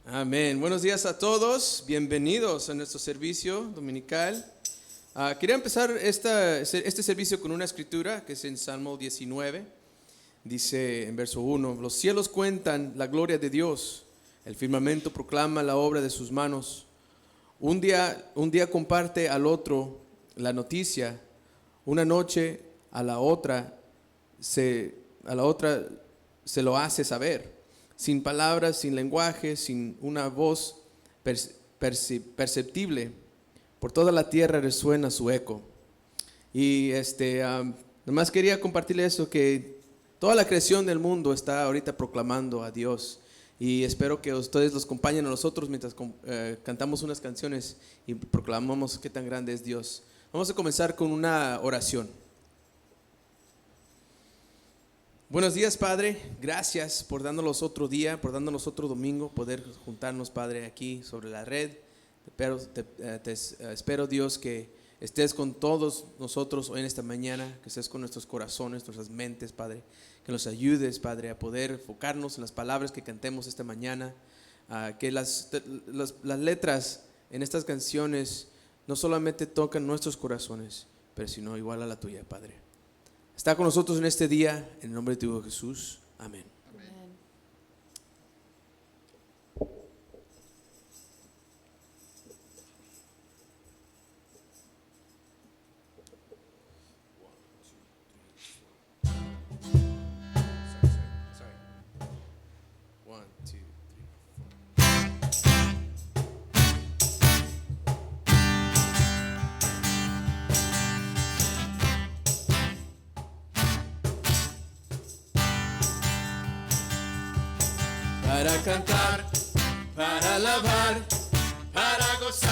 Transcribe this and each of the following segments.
Amén. Buenos días a todos. Bienvenidos a nuestro servicio dominical. Quería empezar este servicio con una escritura que es en Salmo 19. Dice en verso 1: Los cielos cuentan la gloria de Dios, el firmamento proclama la obra de sus manos. Un día comparte al otro la noticia, una noche a la otra se lo hace saber. Sin palabras, sin lenguaje, sin una voz perceptible, por toda la tierra resuena su eco. Y nomás quería compartirle eso, que toda la creación del mundo está ahorita proclamando a Dios. Y espero que ustedes los acompañen a nosotros mientras cantamos unas canciones y proclamamos qué tan grande es Dios. Vamos a comenzar con una oración. Buenos días, Padre. Gracias por dándonos otro día, por dándonos otro domingo, poder juntarnos, Padre, aquí sobre la red. Espero, Dios, que estés con todos nosotros hoy en esta mañana, que estés con nuestros corazones, nuestras mentes, Padre. Que nos ayudes, Padre, a poder enfocarnos en las palabras que cantemos esta mañana. Que las letras en estas canciones no solamente tocan nuestros corazones, pero sino igual a la tuya, Padre. Está con nosotros en este día, en el nombre de tu Hijo Jesús. Amén. Amén. One, two, three, four. Para cantar, para alabar, para gozar.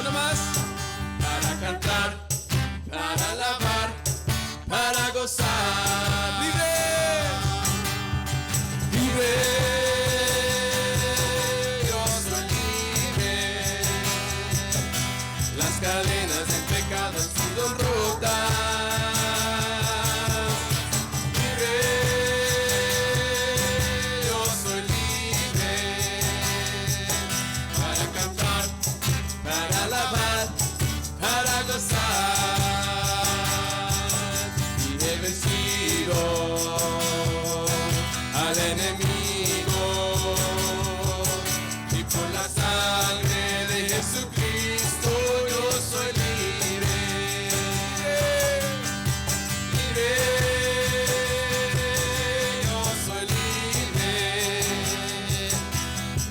Una más. Para cantar, para alabar, para gozar. Libre, libre. Yo soy libre. Las cadenas del pecado han sido rotas. Y he vencido al enemigo, y por la sangre de Jesucristo yo soy libre, libre, yo soy libre.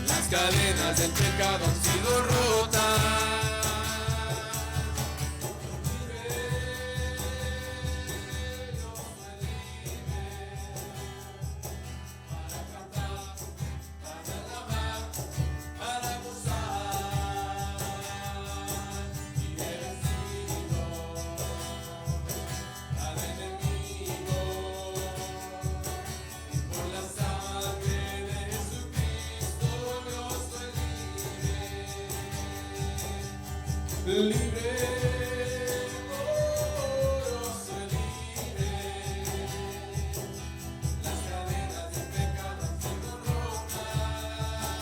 Las cadenas del pecado han sido rotas. Libre, oh, yo soy libre. Las cadenas del pecado han sido rotas. Libre,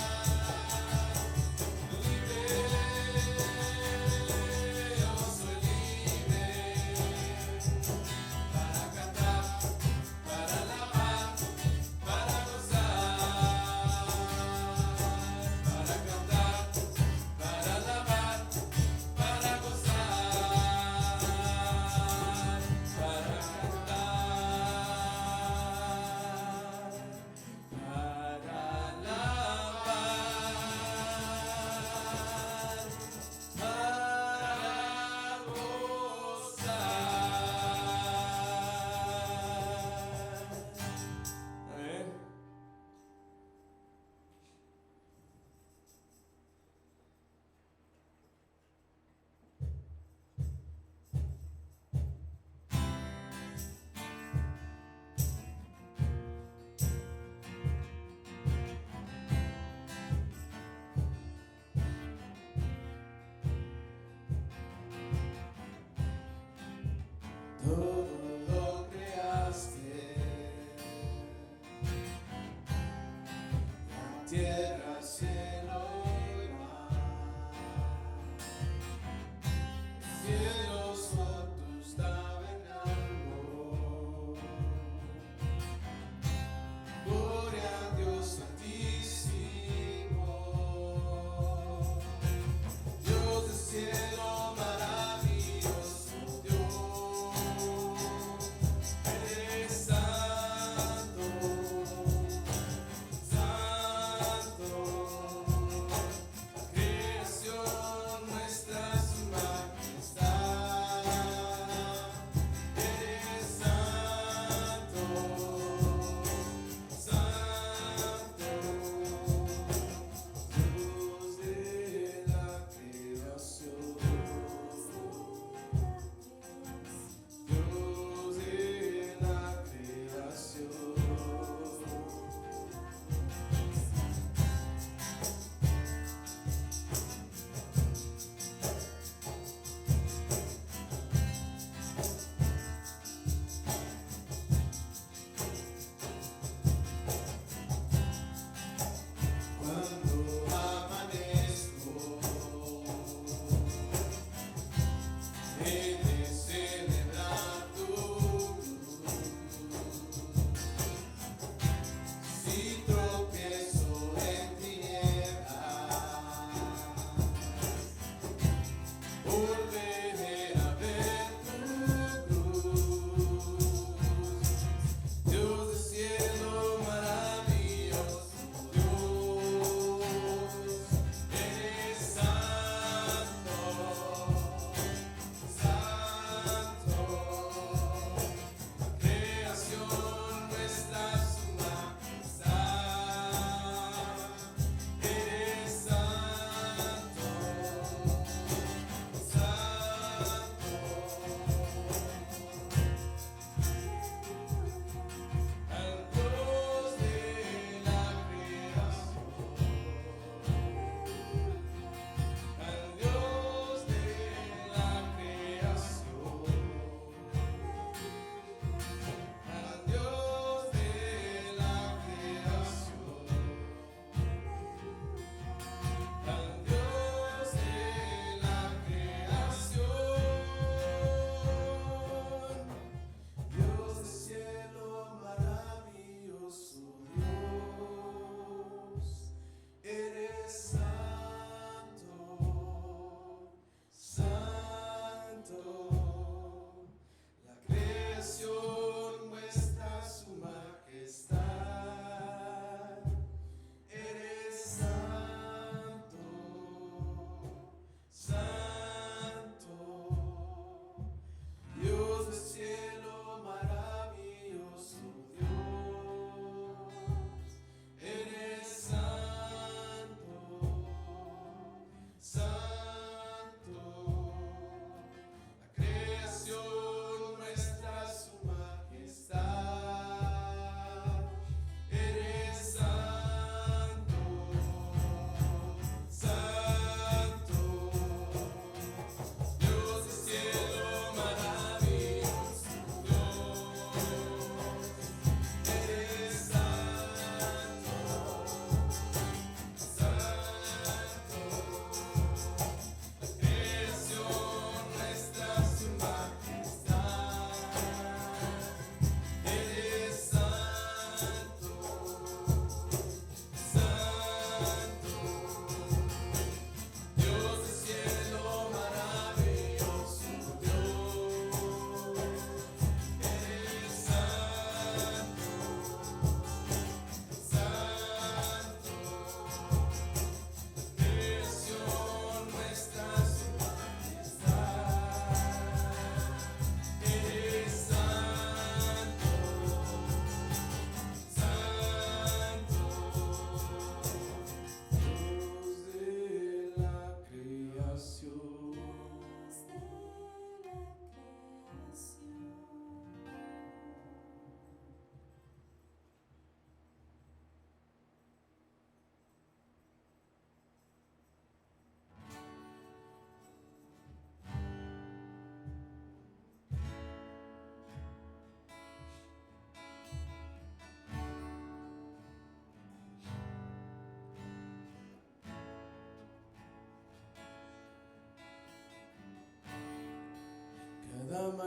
yo soy libre. Para cantar, para alabar, para gozar. Para cantar, para alabar, para gozar.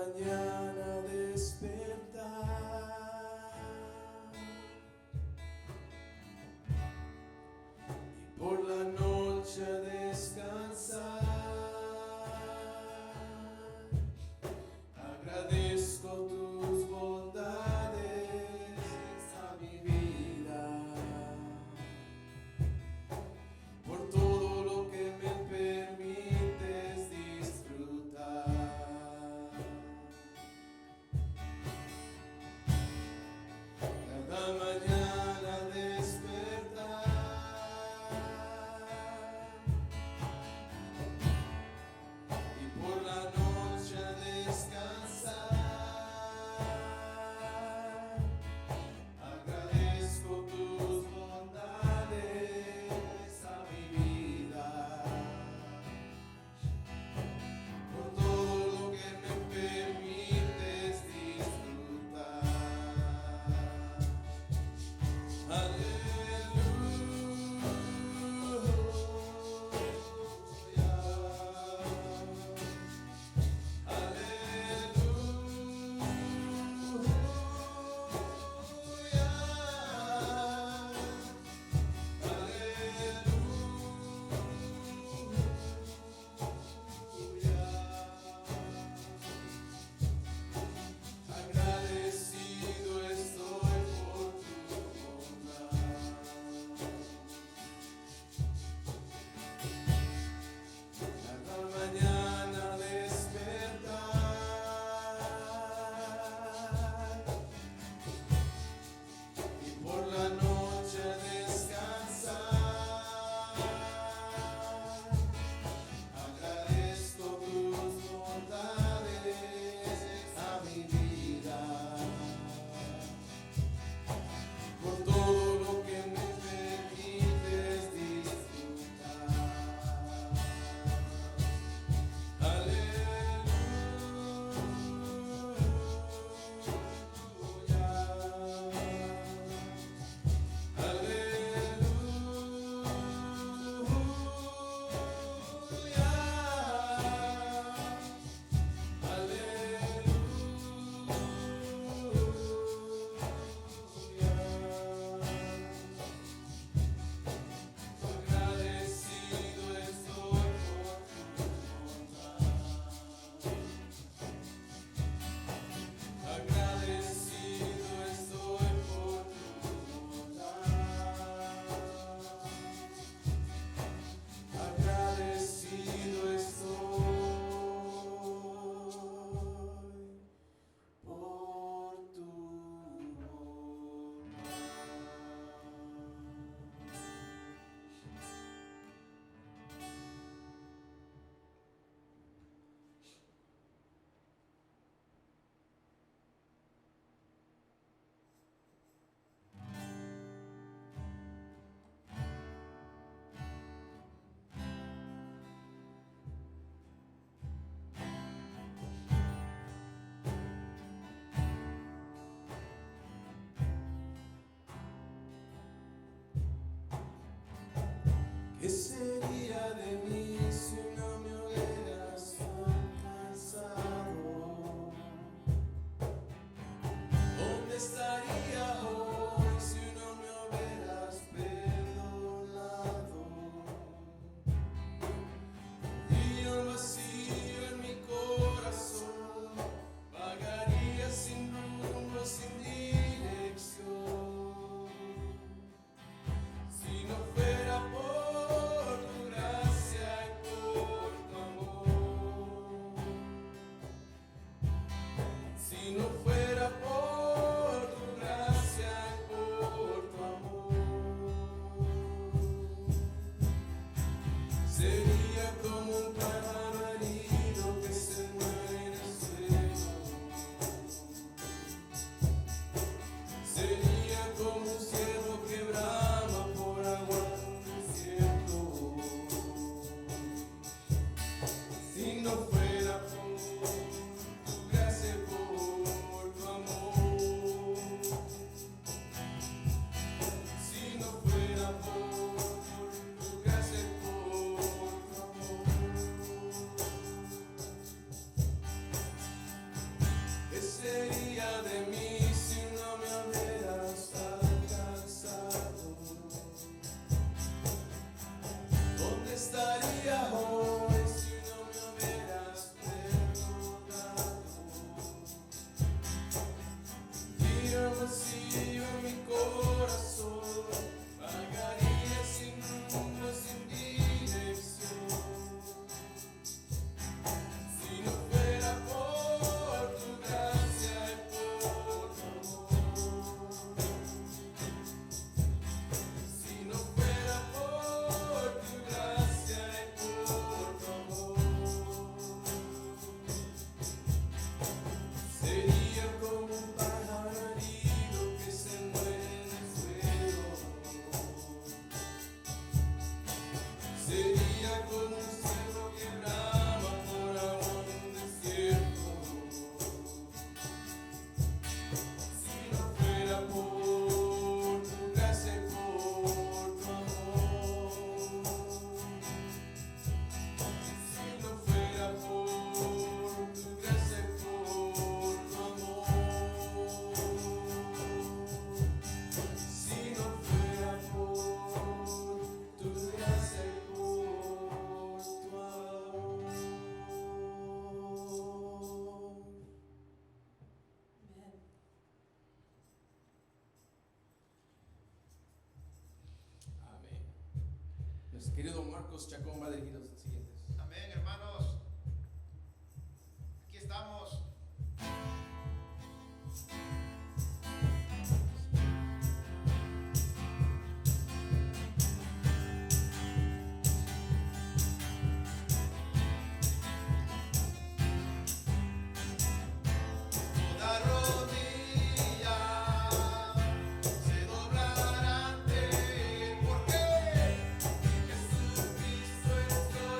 mañana despertar y por la noche descansar. Agradezco tus bondades a mi vida, por todo lo que me permites disfrutar. Marcos Chacón va a dirigir los siguientes. Amén, hermanos. Aquí estamos. Toda rodilla se doblará ante Él, porque Jesucristo es Dios.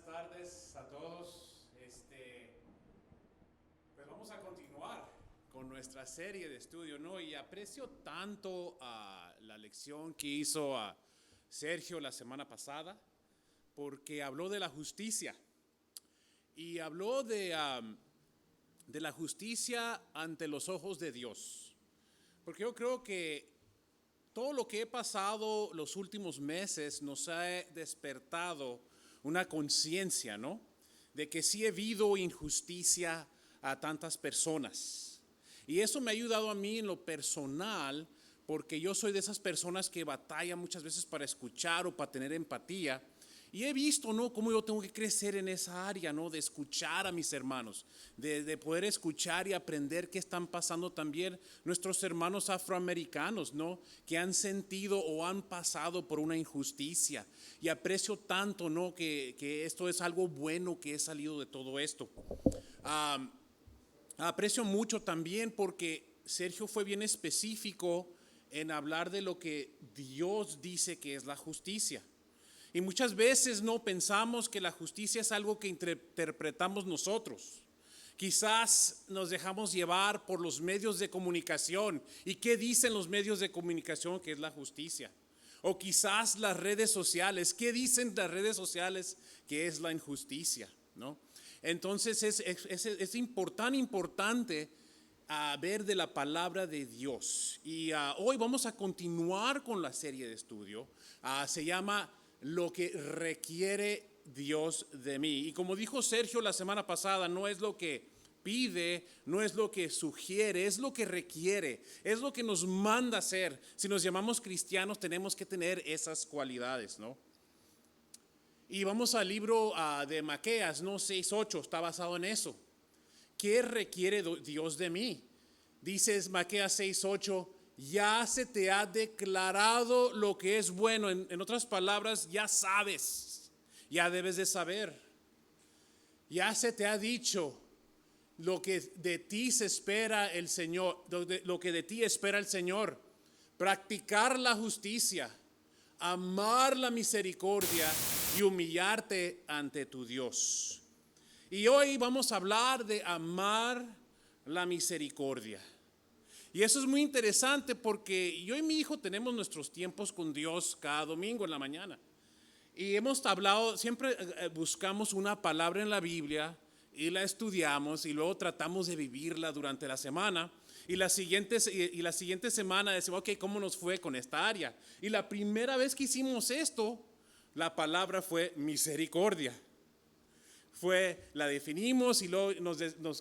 tardes a todos. Pues vamos a continuar con nuestra serie de estudio, ¿no? Y aprecio tanto la lección que hizo Sergio la semana pasada, porque habló de la justicia y habló de la justicia ante los ojos de Dios. Porque yo creo que todo lo que he pasado los últimos meses nos ha despertado una conciencia, ¿no? De que sí ha habido injusticia a tantas personas. Y eso me ha ayudado a mí en lo personal, porque yo soy de esas personas que batalla muchas veces para escuchar o para tener empatía. Y he visto, ¿no?, cómo yo tengo que crecer en esa área, ¿no?, de escuchar a mis hermanos, de poder escuchar y aprender qué están pasando también nuestros hermanos afroamericanos, ¿no?, que han sentido o han pasado por una injusticia. Y aprecio tanto, ¿no?, que esto es algo bueno que he salido de todo esto. Aprecio mucho también porque Sergio fue bien específico en hablar de lo que Dios dice que es la justicia. Y muchas veces no pensamos que la justicia es algo que interpretamos nosotros. Quizás nos dejamos llevar por los medios de comunicación. ¿Y qué dicen los medios de comunicación que es la justicia? O quizás las redes sociales. ¿Qué dicen las redes sociales que es la injusticia? ¿No? Entonces es importante ver de la palabra de Dios. Y hoy vamos a continuar con la serie de estudio. Se llama Lo que requiere Dios de mí. Y como dijo Sergio la semana pasada, no es lo que pide, no es lo que sugiere, es lo que requiere, es lo que nos manda hacer. Si nos llamamos cristianos, tenemos que tener esas cualidades, ¿no? Y vamos al libro de Maqueas, ¿no? 6:8, está basado en eso. ¿Qué requiere Dios de mí? Dices Maqueas 6:8, ya se te ha declarado lo que es bueno. En otras palabras, ya sabes, ya debes de saber. Ya se te ha dicho lo que de ti se espera el Señor, lo que de ti espera el Señor. Practicar la justicia, amar la misericordia y humillarte ante tu Dios. Y hoy vamos a hablar de amar la misericordia. Y eso es muy interesante porque yo y mi hijo tenemos nuestros tiempos con Dios cada domingo en la mañana. Y hemos hablado, siempre buscamos una palabra en la Biblia y la estudiamos y luego tratamos de vivirla durante la semana. Y la siguiente semana decimos, ok, ¿cómo nos fue con esta área? Y la primera vez que hicimos esto, la palabra fue misericordia. La definimos y luego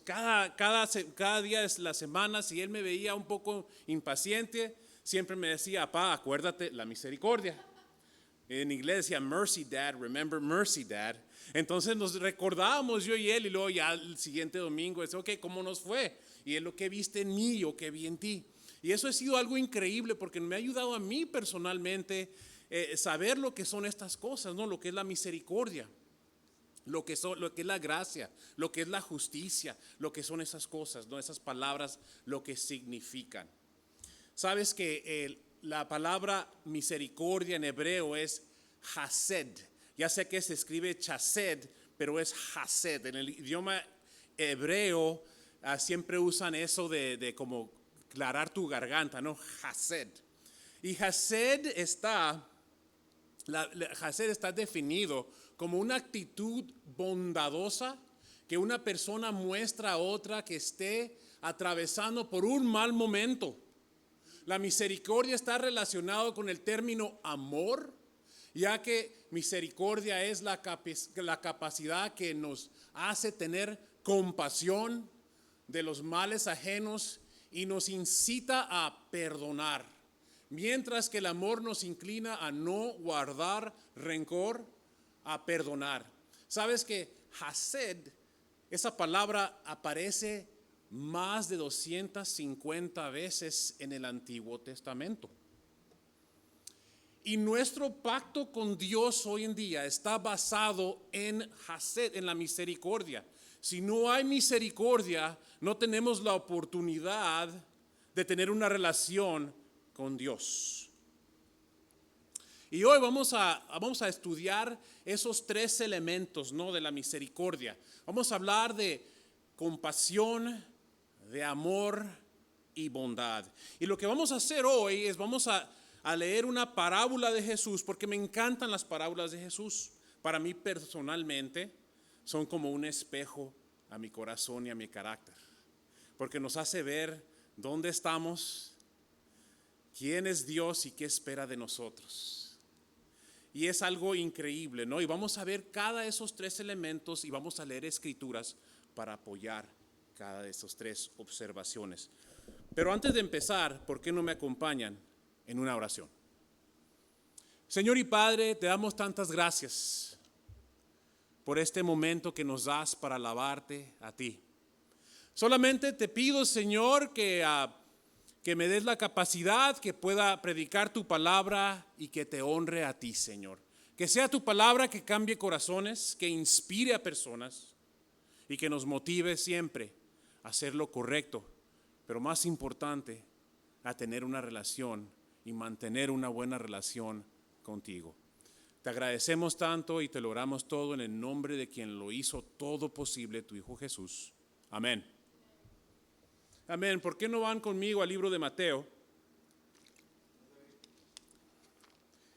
cada día de la semana, si él me veía un poco impaciente, siempre me decía, papá, acuérdate la misericordia. En inglés decía mercy dad, remember mercy dad. Entonces nos recordábamos yo y él, y luego ya el siguiente domingo decía, ok, ¿cómo nos fue? Y es lo que viste en mí, yo que vi en ti. Y eso ha sido algo increíble porque me ha ayudado a mí personalmente saber lo que son estas cosas, ¿no? Lo que es la misericordia. Lo que es la gracia, lo que es la justicia, lo que son esas cosas, ¿no? Esas palabras, lo que significan. Sabes que la palabra misericordia en hebreo es hased. Ya sé que se escribe chesed, pero es hased. En el idioma hebreo siempre usan eso de como aclarar tu garganta, ¿no? Hased. Y hased está definido como una actitud bondadosa que una persona muestra a otra que esté atravesando por un mal momento. La misericordia está relacionado con el término amor, ya que misericordia es la capacidad que nos hace tener compasión de los males ajenos y nos incita a perdonar. Mientras que el amor nos inclina a no guardar rencor, a perdonar. ¿Sabes que hased, esa palabra aparece más de 250 veces en el Antiguo Testamento? Y nuestro pacto con Dios hoy en día está basado en hased, en la misericordia. Si no hay misericordia, no tenemos la oportunidad de tener una relación con Dios. Y hoy vamos a estudiar esos tres elementos, ¿no?, de la misericordia. Vamos a hablar de compasión, de amor y bondad. Y lo que vamos a hacer hoy es vamos a leer una parábola de Jesús, porque me encantan las parábolas de Jesús. Para mí personalmente son como un espejo a mi corazón y a mi carácter, porque nos hace ver dónde estamos, quién es Dios y qué espera de nosotros. Y es algo increíble, ¿no? Y vamos a ver cada de esos tres elementos y vamos a leer escrituras para apoyar cada de esas tres observaciones. Pero antes de empezar, ¿por qué no me acompañan en una oración? Señor y Padre, te damos tantas gracias por este momento que nos das para alabarte a ti. Solamente te pido, Señor, que me des la capacidad que pueda predicar tu palabra y que te honre a ti, Señor. Que sea tu palabra que cambie corazones, que inspire a personas y que nos motive siempre a hacer lo correcto, pero más importante, a tener una relación y mantener una buena relación contigo. Te agradecemos tanto y te lo oramos todo en el nombre de quien lo hizo todo posible, tu Hijo Jesús. Amén. Amén. ¿Por qué no van conmigo al libro de Mateo?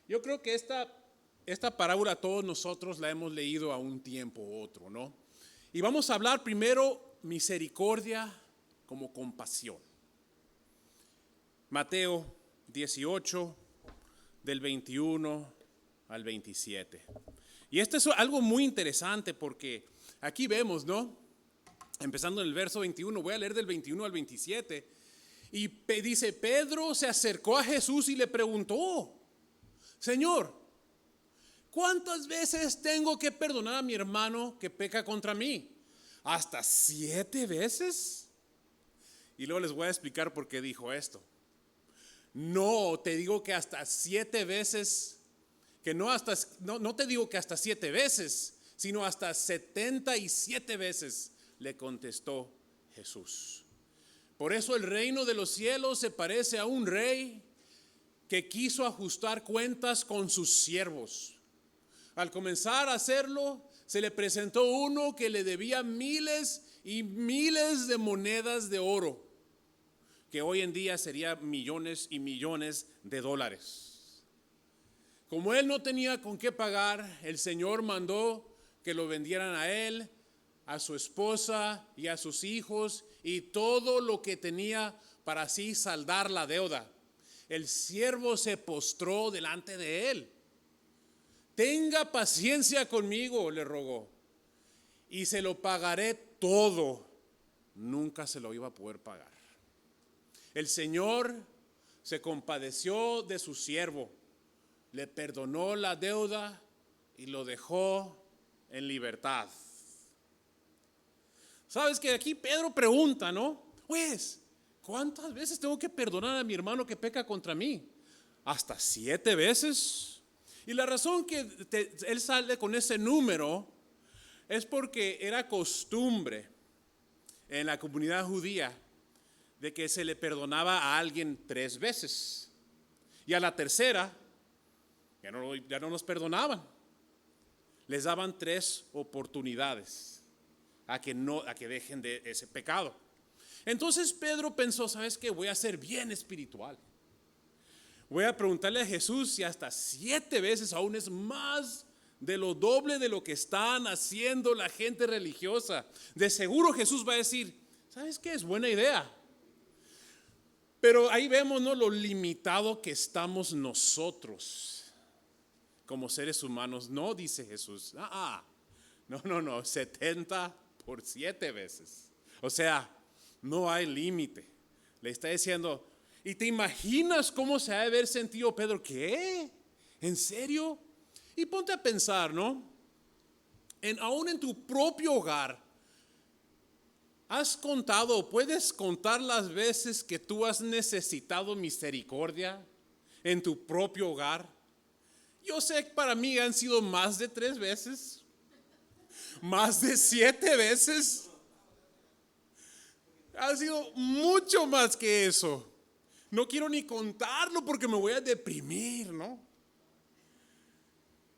Yo creo que esta parábola todos nosotros la hemos leído a un tiempo u otro, ¿no? Y vamos a hablar primero misericordia como compasión. Mateo 18, del 21 al 27. Y esto es algo muy interesante porque aquí vemos, ¿no? Empezando en el verso 21, voy a leer del 21 al 27. Y dice, Pedro se acercó a Jesús y le preguntó, Señor, ¿cuántas veces tengo que perdonar a mi hermano que peca contra mí? ¿Hasta 7 veces? Y luego les voy a explicar por qué dijo esto. No, te digo que hasta 7 veces, que no te digo que hasta 7 veces, sino hasta 77 veces. Le contestó Jesús. Por eso el reino de los cielos se parece a un rey que quiso ajustar cuentas con sus siervos. Al comenzar a hacerlo, se le presentó uno que le debía miles y miles de monedas de oro, que hoy en día sería millones y millones de dólares. Como él no tenía con qué pagar, el Señor mandó que lo vendieran a él, a su esposa y a sus hijos y todo lo que tenía para así saldar la deuda. El siervo se postró delante de él. Tenga paciencia conmigo, le rogó, y se lo pagaré todo. Nunca se lo iba a poder pagar. El Señor se compadeció de su siervo, le perdonó la deuda y lo dejó en libertad. Sabes que aquí Pedro pregunta, ¿no? Pues, ¿cuántas veces tengo que perdonar a mi hermano que peca contra mí? ¿Hasta 7 veces? Y la razón que él sale con ese número es porque era costumbre en la comunidad judía de que se le perdonaba a alguien 3 veces. Y a la tercera, ya no nos perdonaban. Les daban 3 oportunidades a que dejen de ese pecado. Entonces Pedro pensó, ¿sabes qué? Voy a ser bien espiritual. Voy a preguntarle a Jesús si hasta 7 veces aún es más de lo doble de lo que están haciendo la gente religiosa. De seguro Jesús va a decir, ¿sabes qué? Es buena idea. Pero ahí vemos, ¿no?, lo limitado que estamos nosotros como seres humanos. No, dice Jesús. No, 70 por 7 veces. O sea, no hay límite. Le está diciendo, ¿y te imaginas cómo se ha de haber sentido Pedro? ¿Qué? ¿En serio? Y ponte a pensar, ¿no? Aún en tu propio hogar, ¿has contado, puedes contar las veces que tú has necesitado misericordia en tu propio hogar? Yo sé que para mí han sido más de 3 veces. Más de 7 veces. Ha sido mucho más que eso. No quiero ni contarlo porque me voy a deprimir, ¿no?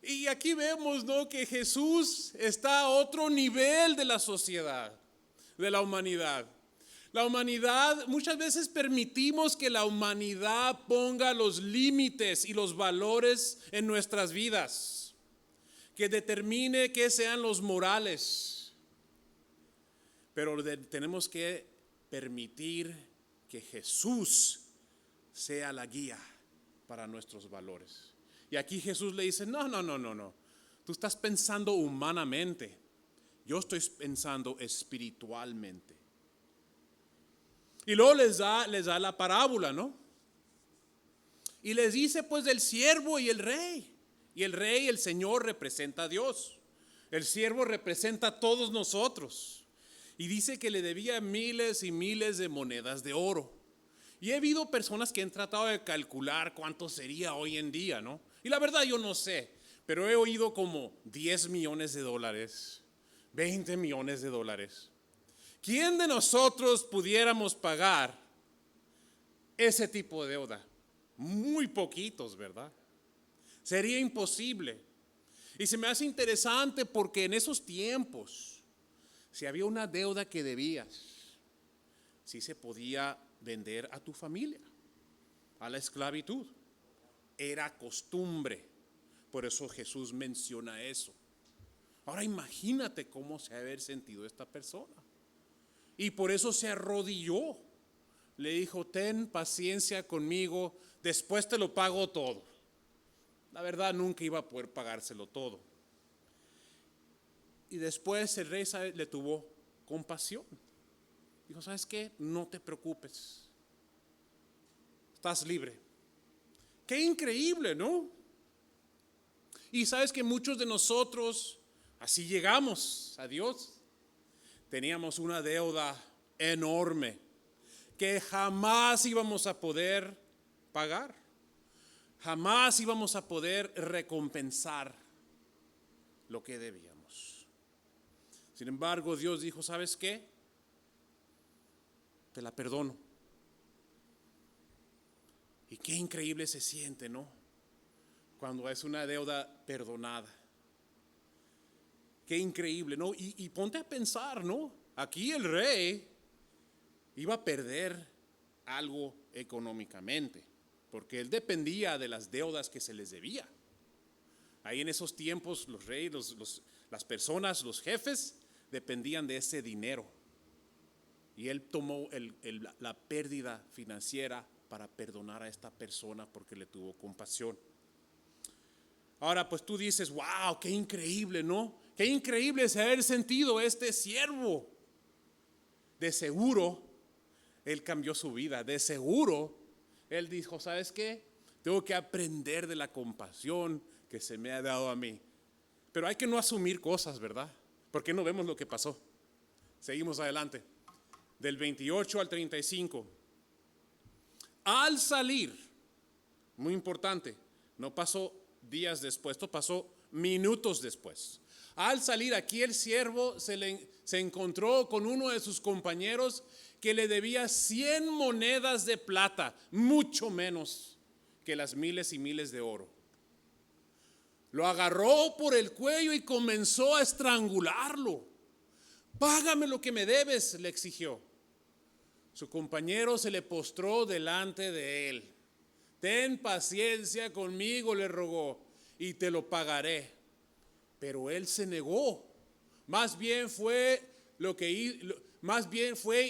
Y aquí vemos, ¿no?, que Jesús está a otro nivel de la sociedad, de la humanidad. La humanidad, muchas veces permitimos que la humanidad ponga los límites y los valores en nuestras vidas, que determine qué sean los morales. Pero tenemos que permitir que Jesús sea la guía para nuestros valores. Y aquí Jesús le dice, no. Tú estás pensando humanamente. Yo estoy pensando espiritualmente. Y luego les da la parábola, ¿no? Y les dice pues del siervo y el rey. Y el rey, el Señor, representa a Dios. El siervo representa a todos nosotros. Y dice que le debía miles y miles de monedas de oro. Y he habido personas que han tratado de calcular cuánto sería hoy en día, ¿no? Y la verdad yo no sé, pero he oído como 10 millones de dólares, 20 millones de dólares. ¿Quién de nosotros pudiéramos pagar ese tipo de deuda? Muy poquitos, ¿verdad? Sería imposible. Y se me hace interesante porque en esos tiempos, si había una deuda que debías, sí se podía vender a tu familia, a la esclavitud. Era costumbre. Por eso Jesús menciona eso. Ahora imagínate cómo se ha de haber sentido esta persona. Y por eso se arrodilló. Le dijo, ten paciencia conmigo, después te lo pago todo. La verdad nunca iba a poder pagárselo todo. Y después el rey le tuvo compasión. Dijo, ¿sabes qué? No te preocupes. Estás libre. Qué increíble, ¿no? Y sabes que muchos de nosotros así llegamos a Dios. Teníamos una deuda enorme que jamás íbamos a poder pagar. Jamás íbamos a poder recompensar lo que debíamos. Sin embargo, Dios dijo, ¿sabes qué? Te la perdono. Y qué increíble se siente, ¿no? Cuando es una deuda perdonada. Qué increíble, ¿no? Y ponte a pensar, ¿no? Aquí el rey iba a perder algo económicamente, porque él dependía de las deudas que se les debía. Ahí en esos tiempos los reyes, las personas, los jefes, dependían de ese dinero. Y él tomó la pérdida financiera para perdonar a esta persona porque le tuvo compasión. Ahora pues tú dices, wow, qué increíble, ¿no? Qué increíble es haber sentido este siervo. De seguro, él cambió su vida. De seguro, él dijo, ¿sabes qué? Tengo que aprender de la compasión que se me ha dado a mí. Pero hay que no asumir cosas, ¿verdad? Porque no vemos lo que pasó. Seguimos adelante. Del 28 al 35. Al salir, muy importante, no pasó días después, esto pasó minutos después. Al salir aquí el siervo se encontró con uno de sus compañeros que le debía 100 monedas de plata, mucho menos que las miles y miles de oro. Lo agarró por el cuello y comenzó a estrangularlo. Págame lo que me debes, le exigió. Su compañero se le postró delante de él. Ten paciencia conmigo, le rogó, y te lo pagaré. Pero él se negó. Más bien fue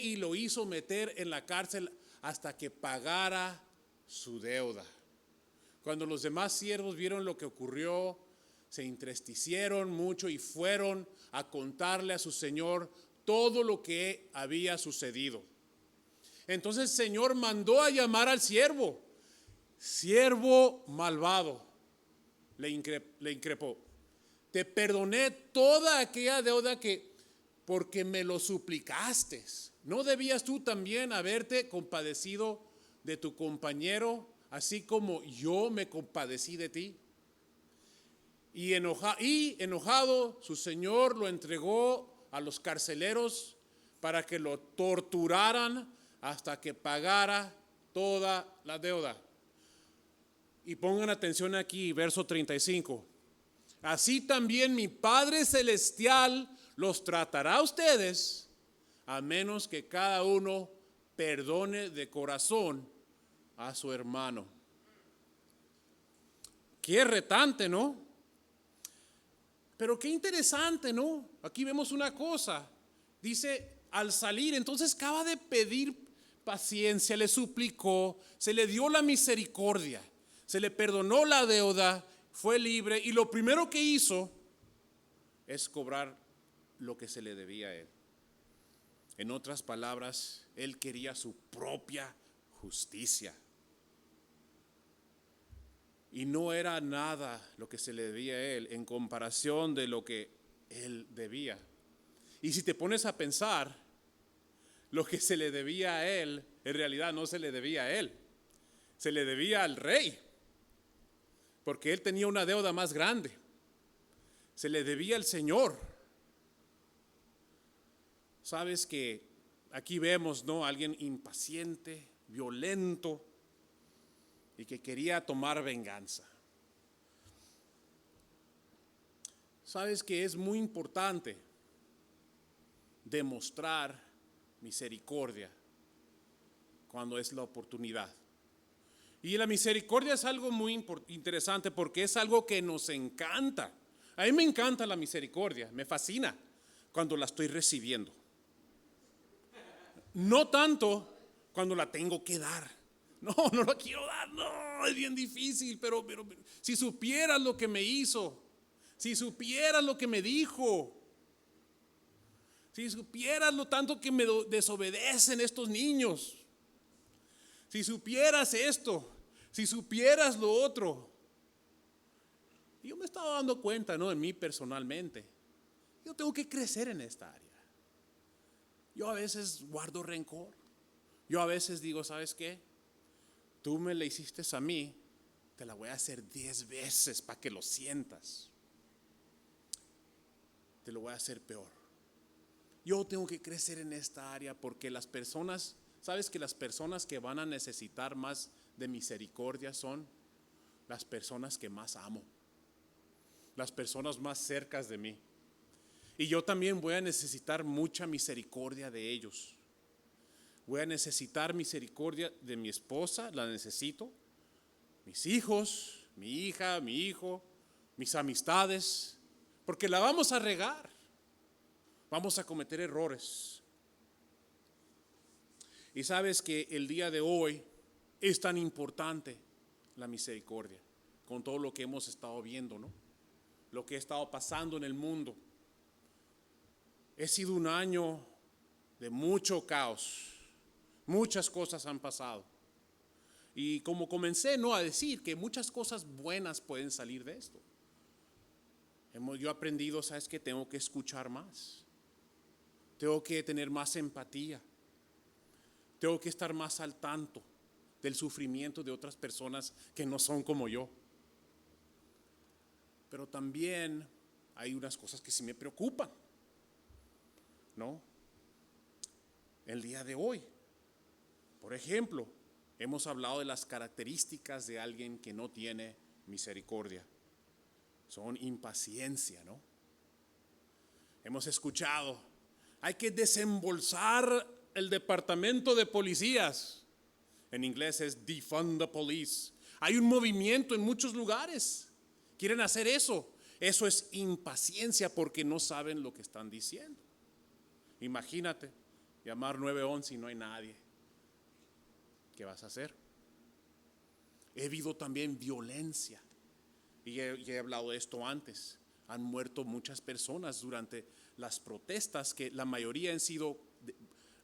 y lo hizo meter en la cárcel hasta que pagara su deuda. Cuando los demás siervos vieron lo que ocurrió, se entristecieron mucho y fueron a contarle a su señor todo lo que había sucedido. Entonces el Señor mandó a llamar al siervo. Siervo malvado, le increpó. Te perdoné toda aquella deuda porque me lo suplicaste. ¿No debías tú también haberte compadecido de tu compañero, así como yo me compadecí de ti? Y enojado, su señor lo entregó a los carceleros para que lo torturaran hasta que pagara toda la deuda. Y pongan atención aquí, verso 35. así también mi Padre Celestial los tratará a ustedes, a menos que cada uno perdone de corazón a su hermano. Qué retante, ¿no? Pero qué interesante, ¿no? Aquí vemos una cosa. Dice, al salir, entonces acaba de pedir paciencia, le suplicó, se le dio la misericordia, se le perdonó la deuda, fue libre y lo primero que hizo es cobrar lo que se le debía a él. En otras palabras, él quería su propia justicia. Y no era nada lo que se le debía a él en comparación de lo que él debía. Y si te pones a pensar, lo que se le debía a él, en realidad no se le debía a él, se le debía al rey, porque él tenía una deuda más grande. Se le debía al Señor. Sabes que aquí vemos, ¿no?, alguien impaciente, violento y que quería tomar venganza. Sabes que es muy importante demostrar misericordia cuando es la oportunidad. Y la misericordia es algo muy interesante porque es algo que nos encanta. A mí me encanta la misericordia, me fascina cuando la estoy recibiendo. No tanto cuando la tengo que dar. No la quiero dar, no, es bien difícil, pero si supieras lo que me hizo, si supieras lo que me dijo, si supieras lo tanto que me desobedecen estos niños, si supieras esto, si supieras lo otro. Y yo me estaba dando cuenta, ¿no?, en mí personalmente, yo tengo que crecer en esta área. Yo a veces guardo rencor. Yo a veces digo, ¿sabes qué? Tú me la hiciste a mí, te la voy a hacer 10 veces para que lo sientas. Te lo voy a hacer peor. Yo tengo que crecer en esta área porque las personas, ¿sabes que las personas que van a necesitar más de misericordia son las personas que más amo? Las personas más cercas de mí. Y yo también voy a necesitar mucha misericordia de ellos. Voy a necesitar misericordia de mi esposa, la necesito. Mis hijos, mi hija, mi hijo, mis amistades, porque la vamos a regar. Vamos a cometer errores. Y sabes que el día de hoy es tan importante la misericordia, con todo lo que hemos estado viendo, ¿no? Lo que ha estado pasando en el mundo. Ha sido un año de mucho caos. Muchas cosas han pasado. Y como comencé, ¿no?, a decir que muchas cosas buenas pueden salir de esto. Yo he aprendido, ¿sabes qué? Tengo que escuchar más. Tengo que tener más empatía. Tengo que estar más al tanto del sufrimiento de otras personas que no son como yo. Pero también hay unas cosas que sí me preocupan, ¿no? El día de hoy, por ejemplo, hemos hablado de las características de alguien que no tiene misericordia. Son impaciencia, ¿no? Hemos escuchado, hay que desembolsar el departamento de policías. En inglés es defund the police. Hay un movimiento en muchos lugares. Quieren hacer eso. Eso es impaciencia porque no saben lo que están diciendo. Imagínate, llamar 911 y no hay nadie. ¿Qué vas a hacer? He habido también violencia. Y he hablado de esto antes. Han muerto muchas personas durante las protestas, que la mayoría han sido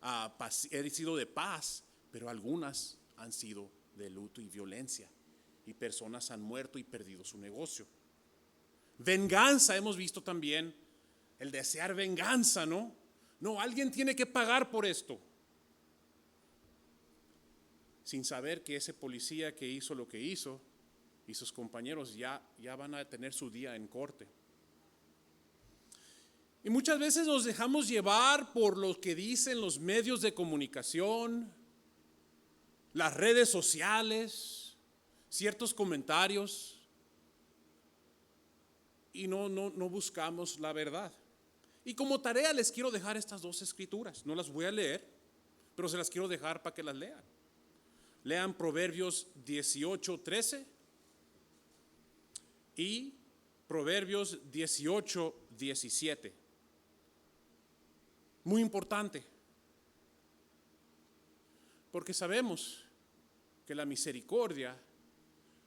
de paz, pero algunas han sido de luto y violencia. Y personas han muerto y perdido su negocio. Venganza, hemos visto también el desear venganza, ¿no? No, alguien tiene que pagar por esto. Sin saber que ese policía que hizo lo que hizo y sus compañeros ya van a tener su día en corte. Y muchas veces nos dejamos llevar por lo que dicen los medios de comunicación, las redes sociales, ciertos comentarios. y no buscamos la verdad. Y como tarea les quiero dejar estas dos escrituras. No las voy a leer, pero se las quiero dejar para que las lean. Lean Proverbios 18:13 y Proverbios 18:17. Muy importante, porque sabemos que la misericordia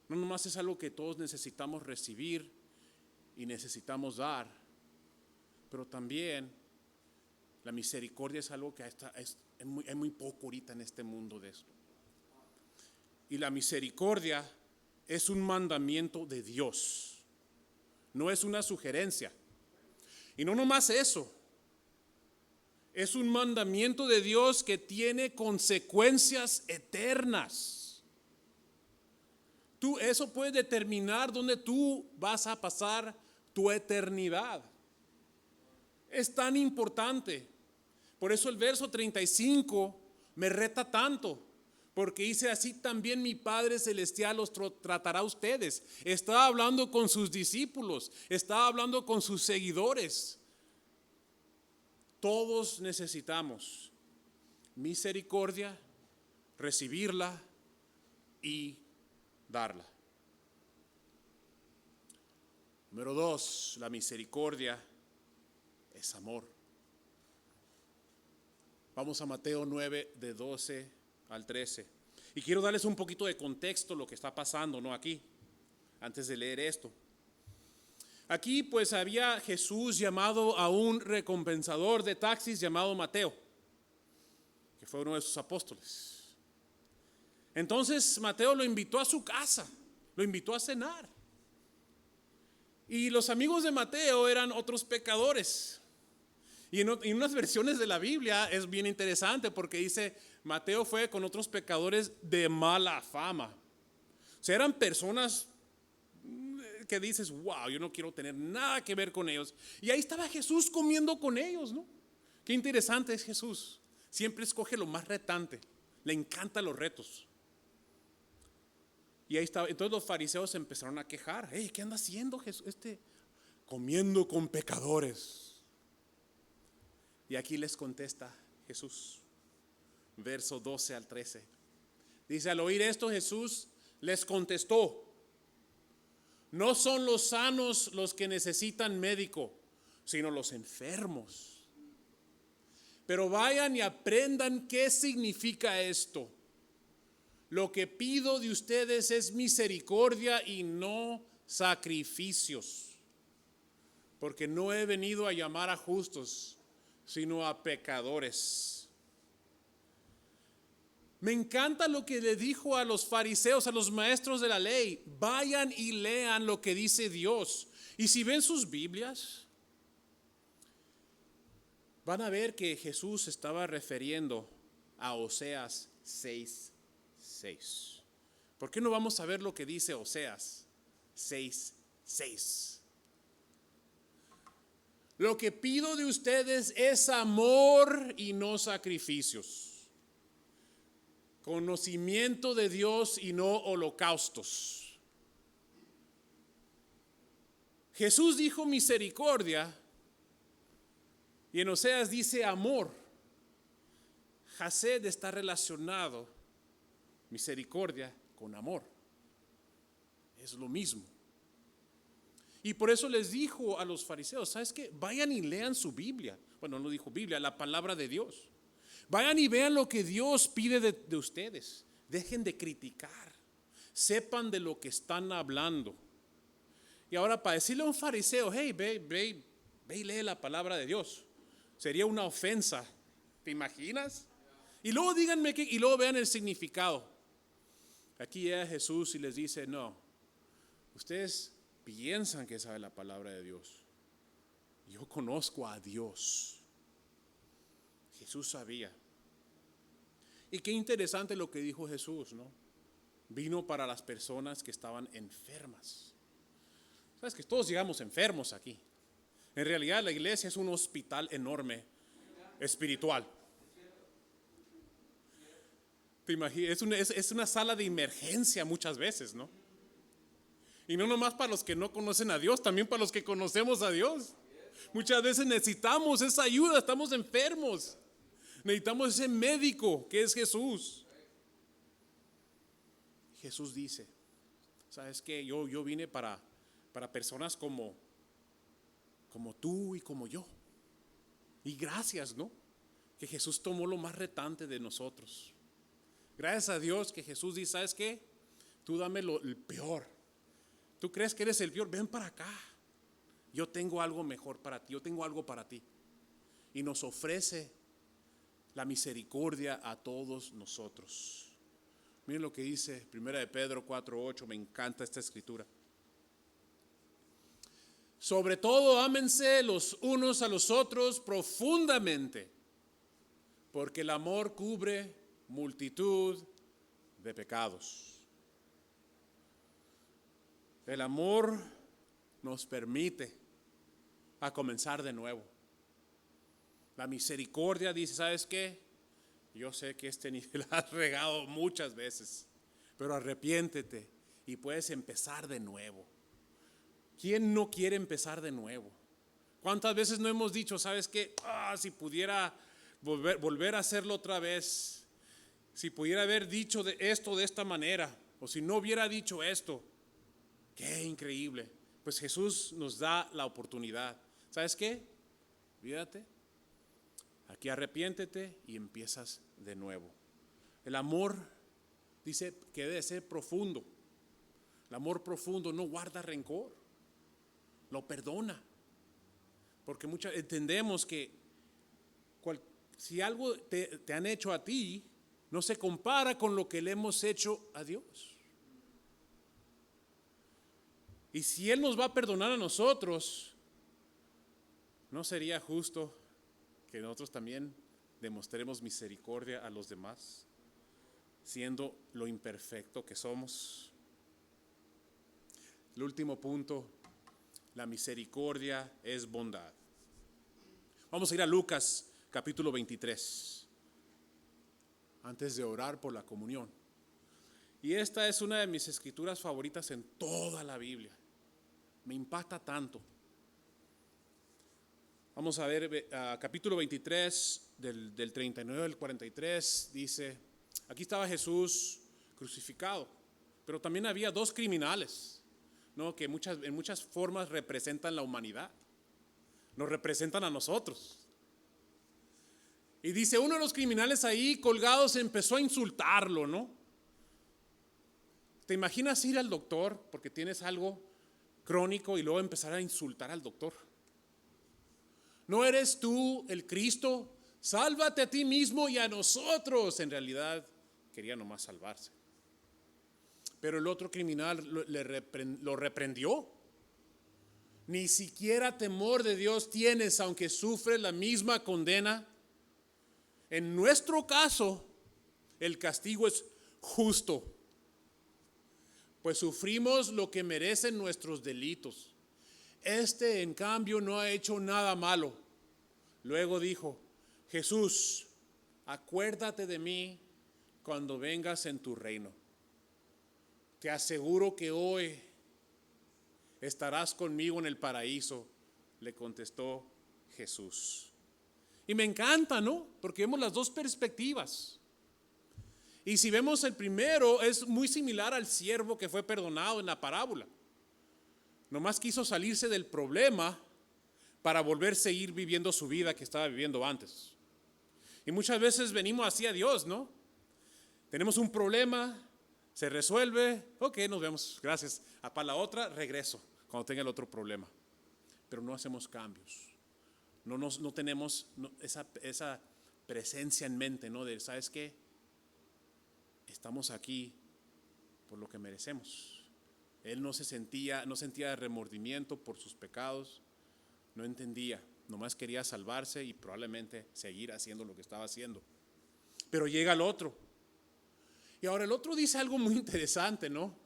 no nomás es algo que todos necesitamos recibir y necesitamos dar, pero también la misericordia es algo que es muy poco ahorita en este mundo de esto. Y la misericordia es un mandamiento de Dios, no es una sugerencia. Y no nomás eso, es un mandamiento de Dios que tiene consecuencias eternas. Eso puede determinar dónde tú vas a pasar tu eternidad. Es tan importante. Por eso el verso 35 me reta tanto, porque dice: así también mi Padre Celestial los tratará a ustedes. Estaba hablando con sus discípulos, estaba hablando con sus seguidores. Todos necesitamos misericordia, recibirla y darla. Número 2, la misericordia es amor. Vamos a Mateo 9, de 12 al 13. Y quiero darles un poquito de contexto lo que está pasando, ¿no? Aquí, antes de leer esto. Aquí pues había Jesús llamado a un recompensador de taxis llamado Mateo, que fue uno de sus apóstoles. Entonces Mateo lo invitó a su casa, lo invitó a cenar. Y los amigos de Mateo eran otros pecadores. Y en unas versiones de la Biblia es bien interesante porque dice: Mateo fue con otros pecadores de mala fama. O sea, eran personas que dices: wow, yo no quiero tener nada que ver con ellos. Y ahí estaba Jesús comiendo con ellos, ¿no? Qué interesante es Jesús. Siempre escoge lo más retante. Le encantan los retos. Y ahí estaba. Entonces los fariseos se empezaron a quejar. Hey, ¿qué anda haciendo Jesús? Comiendo con pecadores. Y aquí les contesta Jesús. Verso 12 al 13. Dice: al oír esto, Jesús les contestó: no son los sanos los que necesitan médico, sino los enfermos. Pero vayan y aprendan qué significa esto. Lo que pido de ustedes es misericordia y no sacrificios, porque no he venido a llamar a justos, sino a pecadores. Me encanta lo que le dijo a los fariseos, a los maestros de la ley: vayan y lean lo que dice Dios. Y si ven sus Biblias, van a ver que Jesús estaba refiriendo a Oseas 6:6. ¿Por qué no vamos a ver lo que dice Oseas 6:6? Lo que pido de ustedes es amor y no sacrificios, conocimiento de Dios y no holocaustos. Jesús dijo misericordia y en Oseas dice amor. Hased está relacionado, misericordia, con amor. Es lo mismo. Y por eso les dijo a los fariseos: ¿sabes qué? Vayan y lean su Biblia. Bueno, no dijo Biblia, la palabra de Dios. Vayan y vean lo que Dios pide de ustedes. Dejen de criticar. Sepan de lo que están hablando. Y ahora, para decirle a un fariseo: hey, ve y lee la palabra de Dios, sería una ofensa. ¿Te imaginas? Y luego díganme y luego vean el significado. Aquí llega Jesús y les dice: no, ustedes piensan que saben la palabra de Dios. Yo conozco a Dios. Jesús sabía. Y qué interesante lo que dijo Jesús, ¿no? Vino para las personas que estaban enfermas. Sabes que todos llegamos enfermos aquí. En realidad la iglesia es un hospital enorme, espiritual. ¿Te imaginas? Es una sala de emergencia muchas veces, ¿no? Y no nomás para los que no conocen a Dios, también para los que conocemos a Dios. Muchas veces necesitamos esa ayuda, estamos enfermos. Necesitamos ese médico que es Jesús. Jesús dice, ¿sabes qué? Yo vine para personas como tú y como yo. Y gracias, ¿no? Que Jesús tomó lo más retante de nosotros. Gracias a Dios que Jesús dice, ¿sabes qué? Tú dame el peor. ¿Tú crees que eres el peor? Ven para acá. Yo tengo algo mejor para ti. Yo tengo algo para ti. Y nos ofrece la misericordia a todos nosotros. Miren lo que dice 1 de Pedro 4:8. Me encanta esta escritura. Sobre todo, ámense los unos a los otros profundamente, porque el amor cubre multitud de pecados. El amor nos permite a comenzar de nuevo. La misericordia dice, ¿sabes qué? Yo sé que este nivel has regado muchas veces, pero arrepiéntete y puedes empezar de nuevo. ¿Quién no quiere empezar de nuevo? ¿Cuántas veces no hemos dicho, sabes qué? Si pudiera volver a hacerlo otra vez, si pudiera haber dicho de esto de esta manera, o si no hubiera dicho esto, qué increíble. Pues Jesús nos da la oportunidad. ¿Sabes qué? Olvídate. Aquí arrepiéntete y empiezas de nuevo. El amor dice que debe ser profundo. El amor profundo no guarda rencor, lo perdona. Porque entendemos que si algo te han hecho a ti, no se compara con lo que le hemos hecho a Dios. Y si Él nos va a perdonar a nosotros, ¿no sería justo que nosotros también demostremos misericordia a los demás, siendo lo imperfecto que somos? El último punto, la misericordia es bondad. Vamos a ir a Lucas capítulo 23, antes de orar por la comunión. Y esta es una de mis escrituras favoritas en toda la Biblia. Me impacta tanto. Vamos a ver capítulo 23 del 39 al 43. Dice, aquí estaba Jesús crucificado, pero también había dos criminales, ¿no? Que en muchas formas representan la humanidad. Nos representan a nosotros. Y dice, uno de los criminales ahí colgados empezó a insultarlo, ¿no? ¿Te imaginas ir al doctor porque tienes algo crónico y luego empezar a insultar al doctor? ¿No eres tú el Cristo? Sálvate a ti mismo y a nosotros. En realidad quería nomás salvarse. Pero el otro criminal lo reprendió. Ni siquiera temor de Dios tienes, aunque sufres la misma condena. En nuestro caso, el castigo es justo, pues sufrimos lo que merecen nuestros delitos. Este, en cambio, no ha hecho nada malo. Luego dijo, Jesús, acuérdate de mí cuando vengas en tu reino. Te aseguro que hoy estarás conmigo en el paraíso, le contestó Jesús. Y me encanta, ¿no? Porque vemos las dos perspectivas. Y si vemos el primero, es muy similar al siervo que fue perdonado en la parábola. Nomás quiso salirse del problema para volver a seguir viviendo su vida que estaba viviendo antes. Y muchas veces venimos así a Dios, ¿no? Tenemos un problema, se resuelve, ok, nos vemos, gracias. Para la otra, regreso cuando tenga el otro problema. Pero no hacemos cambios. No tenemos esa presencia en mente, ¿no? De, ¿sabes qué? Estamos aquí por lo que merecemos. Él no sentía remordimiento por sus pecados, no entendía, nomás quería salvarse y probablemente seguir haciendo lo que estaba haciendo. Pero llega el otro. Y ahora el otro dice algo muy interesante, ¿no?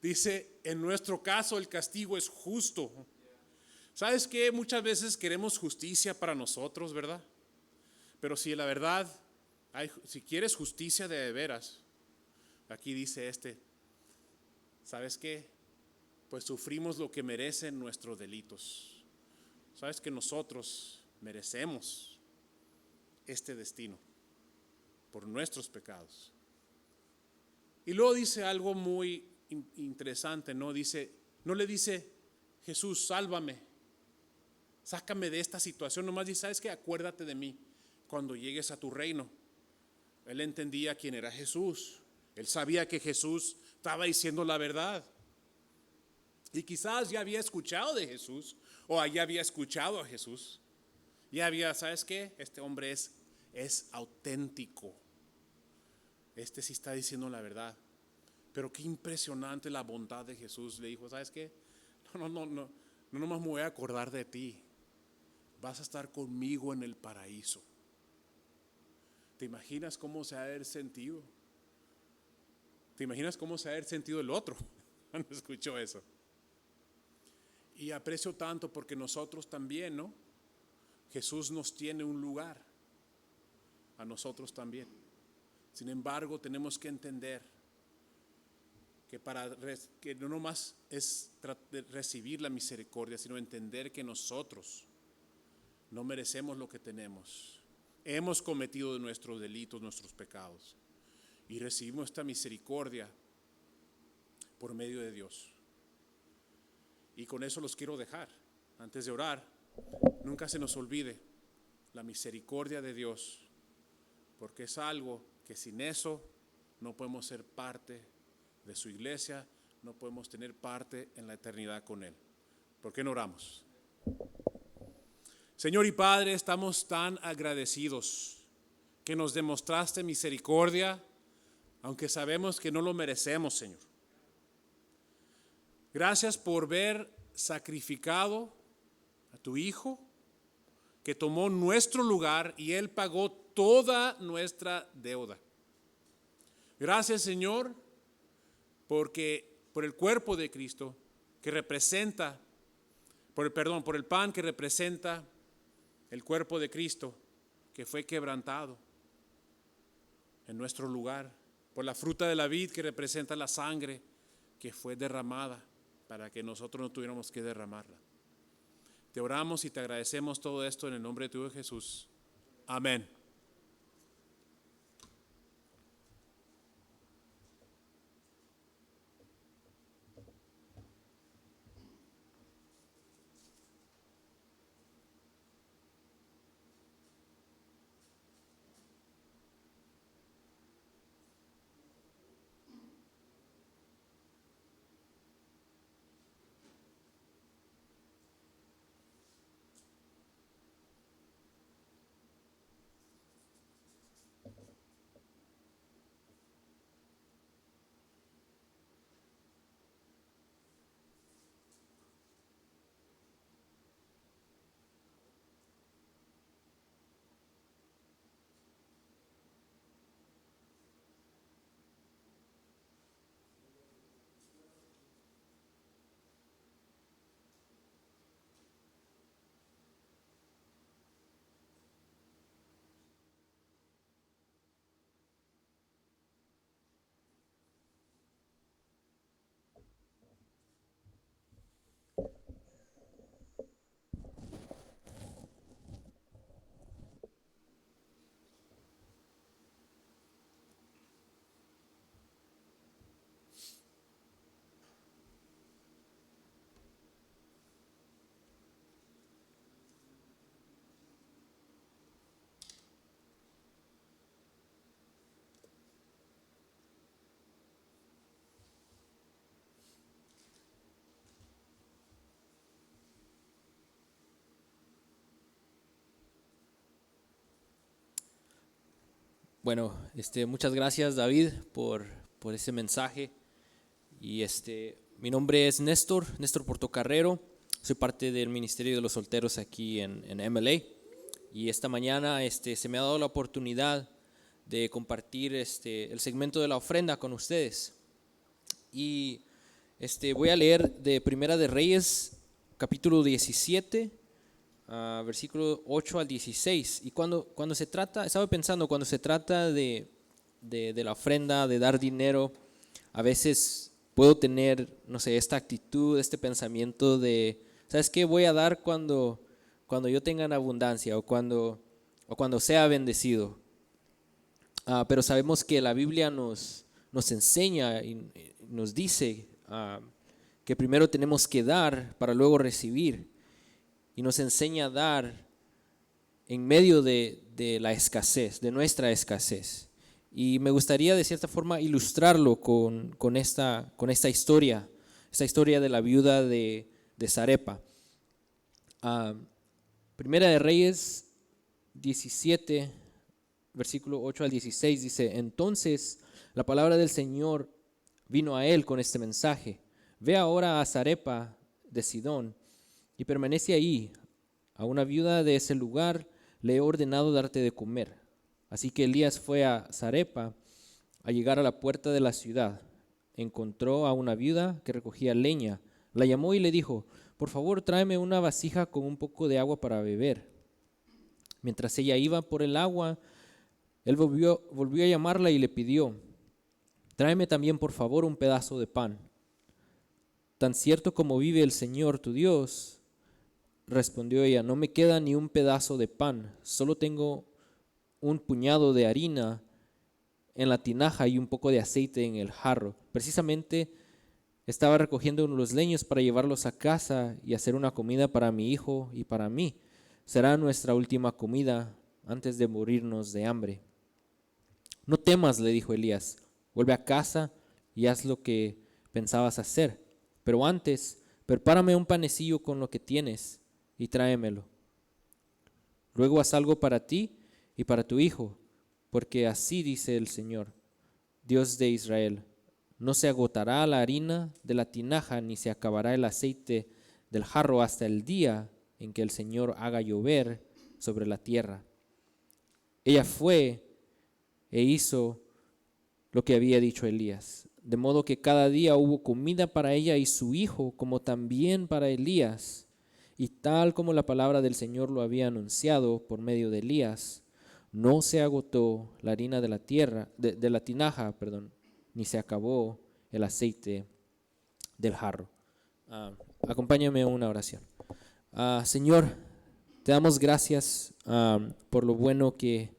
Dice, en nuestro caso el castigo es justo. ¿Sabes qué? Muchas veces queremos justicia para nosotros, ¿verdad? Pero si la verdad, si quieres justicia de veras, aquí dice ¿sabes qué? pues sufrimos lo que merecen nuestros delitos. Sabes que nosotros merecemos este destino por nuestros pecados. Y luego dice algo muy interesante, ¿no? No le dice, Jesús, sálvame, sácame de esta situación. Nomás dice, ¿sabes qué? Acuérdate de mí cuando llegues a tu reino. Él entendía quién era Jesús. Él sabía que Jesús estaba diciendo la verdad. Y quizás ya había escuchado de Jesús, o ya había escuchado a Jesús. Ya había, ¿sabes qué? Este hombre es auténtico. Este sí está diciendo la verdad. Pero qué impresionante la bondad de Jesús. Le dijo, ¿sabes qué? No nomás me voy a acordar de ti. Vas a estar conmigo en el paraíso. ¿Te imaginas cómo se ha de haber sentido? ¿Te imaginas cómo se ha de haber sentido el otro cuando escuchó eso? Y aprecio tanto porque nosotros también, ¿no? Jesús nos tiene un lugar, a nosotros también. Sin embargo, tenemos que entender que no nomás es recibir la misericordia, sino entender que nosotros no merecemos lo que tenemos. Hemos cometido nuestros delitos, nuestros pecados, y recibimos esta misericordia por medio de Dios. Y con eso los quiero dejar. Antes de orar, nunca se nos olvide la misericordia de Dios, porque es algo que sin eso no podemos ser parte de su iglesia, no podemos tener parte en la eternidad con Él. ¿Por qué no oramos? Señor y Padre, estamos tan agradecidos que nos demostraste misericordia, aunque sabemos que no lo merecemos, Señor. Gracias por ver sacrificado a tu Hijo, que tomó nuestro lugar y Él pagó toda nuestra deuda. Gracias, Señor, porque por el cuerpo de Cristo que representa, por el pan que representa el cuerpo de Cristo que fue quebrantado en nuestro lugar, por la fruta de la vid que representa la sangre que fue derramada para que nosotros no tuviéramos que derramarla. Te oramos y te agradecemos todo esto en el nombre de tu Hijo Jesús. Amén. Bueno, muchas gracias David por ese mensaje. Y mi nombre es Néstor Portocarrero. Soy parte del Ministerio de los Solteros aquí en MLA. Y esta mañana se me ha dado la oportunidad de compartir el segmento de la ofrenda con ustedes. Y voy a leer de Primera de Reyes, capítulo 17, versículo 8 al 16. Y cuando se trata, estaba pensando, cuando se trata de la ofrenda, de dar dinero, a veces puedo tener, no sé, esta actitud, este pensamiento de, ¿sabes qué? Voy a dar cuando yo tenga en abundancia o cuando sea bendecido. Pero sabemos que la Biblia nos enseña y nos dice que primero tenemos que dar para luego recibir. Y nos enseña a dar en medio de la escasez, de nuestra escasez. Y me gustaría de cierta forma ilustrarlo con esta historia, esta historia de la viuda de Zarepa. Primera de Reyes 17, versículo 8 al 16 dice: entonces la palabra del Señor vino a él con este mensaje: ve ahora a Zarepa de Sidón y permanece ahí. A una viuda de ese lugar le he ordenado darte de comer. Así que Elías fue a Zarepa. Al llegar a la puerta de la ciudad, encontró a una viuda que recogía leña. La llamó y le dijo: por favor, tráeme una vasija con un poco de agua para beber. Mientras ella iba por el agua, él volvió a llamarla y le pidió: tráeme también, por favor, un pedazo de pan. Tan cierto como vive el Señor tu Dios, respondió ella, no me queda ni un pedazo de pan, solo tengo un puñado de harina en la tinaja y un poco de aceite en el jarro. Precisamente estaba recogiendo los leños para llevarlos a casa y hacer una comida para mi hijo y para mí. Será nuestra última comida antes de morirnos de hambre. No temas, le dijo Elías, vuelve a casa y haz lo que pensabas hacer. Pero antes, prepárame un panecillo con lo que tienes y tráemelo. Luego haz algo para ti y para tu hijo, porque así dice el Señor, Dios de Israel: no se agotará la harina de la tinaja, ni se acabará el aceite del jarro hasta el día en que el Señor haga llover sobre la tierra. Ella fue e hizo lo que había dicho Elías, de modo que cada día hubo comida para ella y su hijo, como también para Elías. Y tal como la palabra del Señor lo había anunciado por medio de Elías, no se agotó la harina de la tierra, de la tinaja, ni se acabó el aceite del jarro. Acompáñame a una oración. Señor, te damos gracias por lo bueno que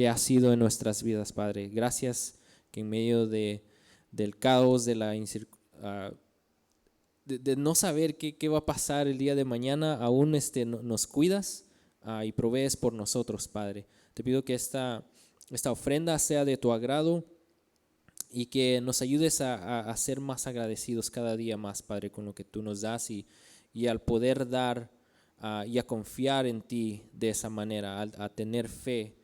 ha sido en nuestras vidas, Padre. Gracias que en medio del caos, de no saber qué va a pasar el día de mañana, aún nos cuidas y provees por nosotros, Padre. Te pido que esta ofrenda sea de tu agrado y que nos ayudes a ser más agradecidos cada día más, Padre, con lo que tú nos das y al poder dar y a confiar en ti de esa manera, a tener fe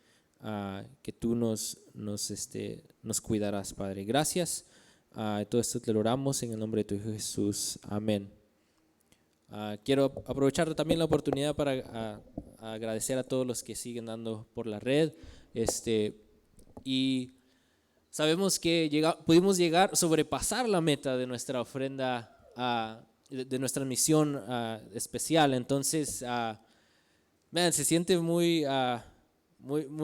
que tú nos cuidarás, Padre. Gracias. Todo esto te lo oramos en el nombre de tu Hijo Jesús. Amén. Quiero aprovechar también la oportunidad para agradecer a todos los que siguen dando por la red. Y sabemos que pudimos sobrepasar la meta de nuestra ofrenda, de nuestra misión especial. Entonces, se siente muy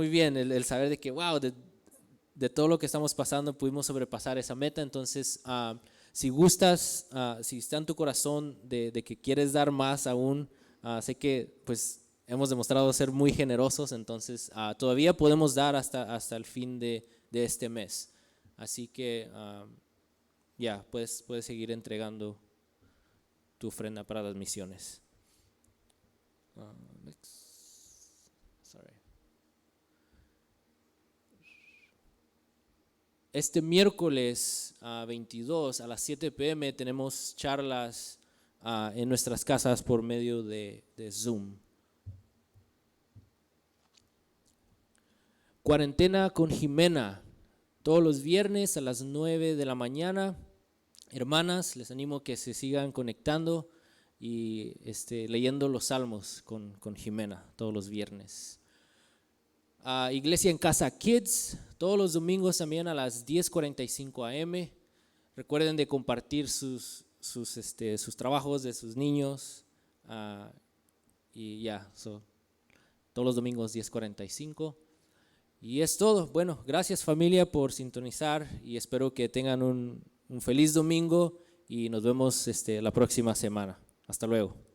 bien el saber de que, wow, de todo lo que estamos pasando pudimos sobrepasar esa meta. Entonces, si gustas, si está en tu corazón de que quieres dar más aún, sé que pues hemos demostrado ser muy generosos, entonces todavía podemos dar hasta el fin de este mes. Así que puedes seguir entregando tu ofrenda para las misiones. Este miércoles 22 a las 7 p.m. tenemos charlas en nuestras casas por medio de Zoom. Cuarentena con Jimena, todos los viernes a las 9 de la mañana. Hermanas, les animo que se sigan conectando y leyendo los salmos con Jimena todos los viernes. Iglesia en Casa Kids, todos los domingos también a las 10:45 a.m. Recuerden de compartir sus trabajos de sus niños. Todos los domingos 10:45. Y es todo. Bueno, gracias familia por sintonizar y espero que tengan un un feliz domingo y nos vemos la próxima semana. Hasta luego.